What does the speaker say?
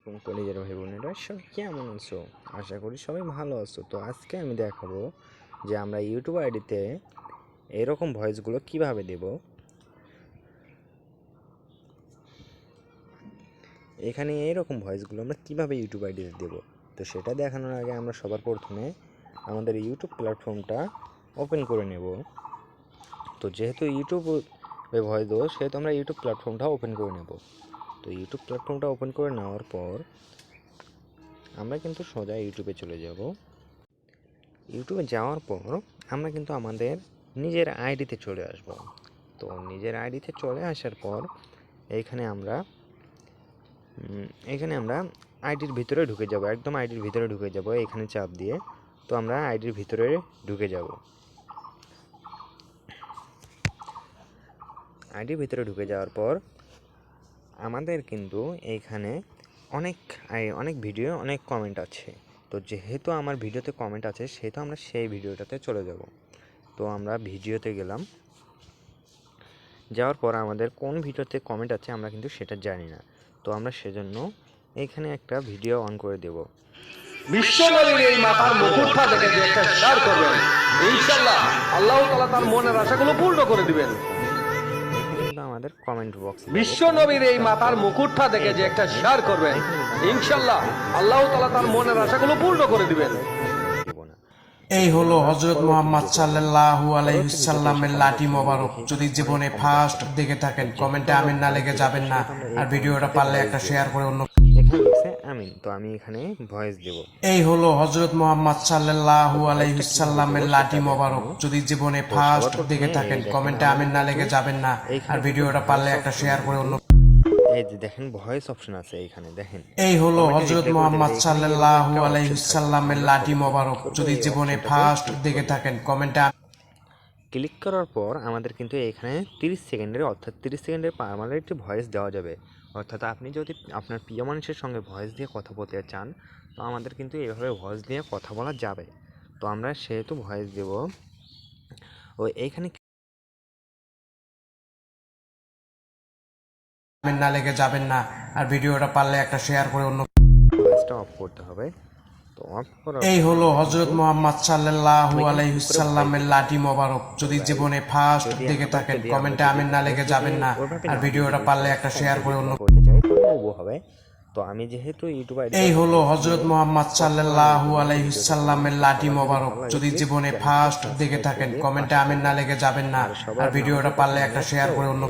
আলাইকুম কলেজের ভাই বোনেরা, সবাই কেমন আছো? আশা করি সবাই ভালো আছো। তো আজকে আমি দেখাবো যে আমরা ইউটিউব আইডিতে এরকম ভয়েসগুলো কিভাবে দেব। এখানে এইরকম ভয়েসগুলো আমরা কিভাবে ইউটিউব আইডিতে দেব, তো সেটা দেখানোর আগে আমরা সবার প্রথমে আমাদের ইউটিউব প্ল্যাটফর্মটা ওপেন করে নেব। তো যেহেতু ইউটিউবে ভয়েস দেবো, সেহেতু আমরা ইউটিউব প্ল্যাটফর্মটা ওপেন করে নেব। তো ইউটিউব প্ল্যাটফর্মটা ওপেন করে নেওয়ার পর আমরা কিন্তু সোজা ইউটিউবে চলে যাব। ইউটিউবে যাওয়ার পর আমরা কিন্তু আমাদের নিজের আইডিতে চলে আসব। তো নিজের আইডিতে চলে আসার পর এইখানে আমরা আইডির ভিতরে ঢুকে যাব। একদম আইডির ভিতরে ঢুকে যাব, এখানে চাপ দিয়ে। তো আমরা আইডির ভিতরে ঢুকে যাব। আইডির ভিতরে ঢুকে যাওয়ার পর আমাদের কিন্তু এইখানে অনেক ভিডিও, অনেক কমেন্ট আছে। তো যেহেতু আমার ভিডিওতে কমেন্ট আছে, সেহেতু আমরা সেই ভিডিওটাতে চলে যাব। তো আমরা ভিডিওতে গেলাম। যাওয়ার পর আমাদের কোন ভিডিওতে কমেন্ট আছে আমরা কিন্তু সেটা জানি না। তো আমরা সেজন্য এইখানে একটা ভিডিও অন করে দেব। বিশ্বনবীর এই মাথার মুকুটটা দেখে যে একটা শেয়ার করবেন, ইনশাআল্লাহ আল্লাহ তাআলা তার মনের আশাগুলো পূর্ণ করে দিবেন। কিন্তু আমাদের কমেন্ট বক্স, বিশ্বনবীর এই মাথার মুকুটটা দেখে যে একটা শেয়ার করবেন, ইনশাআল্লাহ আল্লাহ তাআলা তার মনের আশাগুলো পূর্ণ করে দিবেন। এই হলো হযরত মুহাম্মদ সাল্লাল্লাহু আলাইহি ওয়াসাল্লামের লাঠি মোবারক। যদি জীবনে ফার্স্ট দেখে থাকেন কমেন্টে আমিন না লেগে যাবেন না, আর ভিডিওটা পারলে একটা শেয়ার করে অন্য আমিন। তো আমি এখানে ভয়েস দেব। এই হলো হযরত মুহাম্মদ সাল্লাল্লাহু আলাইহি ওয়াসাল্লামের লাঠি মোবারক। যদি জীবনে ফার্স্ট দেখে থাকেন কমেন্টে আমিন না লেগে যাবেন না, আর ভিডিওটা পারলে একটা শেয়ার করে অন্য এই যে দেখেন ভয়েস অপশন আছে এইখানে, দেখেন। এই হলো হযরত মুহাম্মদ সাল্লাল্লাহু আলাইহি ওয়াসাল্লামের লাঠি মোবারক। যদি জীবনে ফার্স্ট দেখে থাকেন কমেন্টে ক্লিক করার পর আমাদের কিন্তু এখানে 30 সেকেন্ডের, অর্থাৎ 30 সেকেন্ডের পার্মানেন্ট একটি ভয়েস দেওয়া যাবে। অর্থাৎ আপনি যদি আপনার প্রিয় মানুষের সঙ্গে ভয়েস দিয়ে কথা বলতে চান, তো আমাদের কিন্তু এইভাবে ভয়েস দিয়ে কথা বলা যাবে। তো আমরা সেহেতু ভয়েস দেব। ও এইখানে আমিন না লেগে যাবেন না, আর ভিডিওটা পারলে একটা শেয়ার করে অন্য ভয়েসটা অফ করতে হবে। তো অফ করার এই হলো হযরত মুহাম্মদ সাল্লাল্লাহু আলাইহি ওয়াসাল্লামের লাঠি মোবারক। যদি জীবনে ফার্স্ট দেখে থাকেন কমেন্টে আমিন না লেগে যাবেন না, আর ভিডিওটা পারলে একটা শেয়ার করে অন্য করতে চাই তো হবে। তো আমি যেহেতু ইউটিউব আইডি, এই হলো হযরত মুহাম্মদ সাল্লাল্লাহু আলাইহি ওয়াসাল্লামের লাঠি মোবারক। যদি জীবনে ফার্স্ট দেখে থাকেন কমেন্টে আমিন না লেগে যাবেন না, আর ভিডিওটা পারলে একটা শেয়ার করে অন্য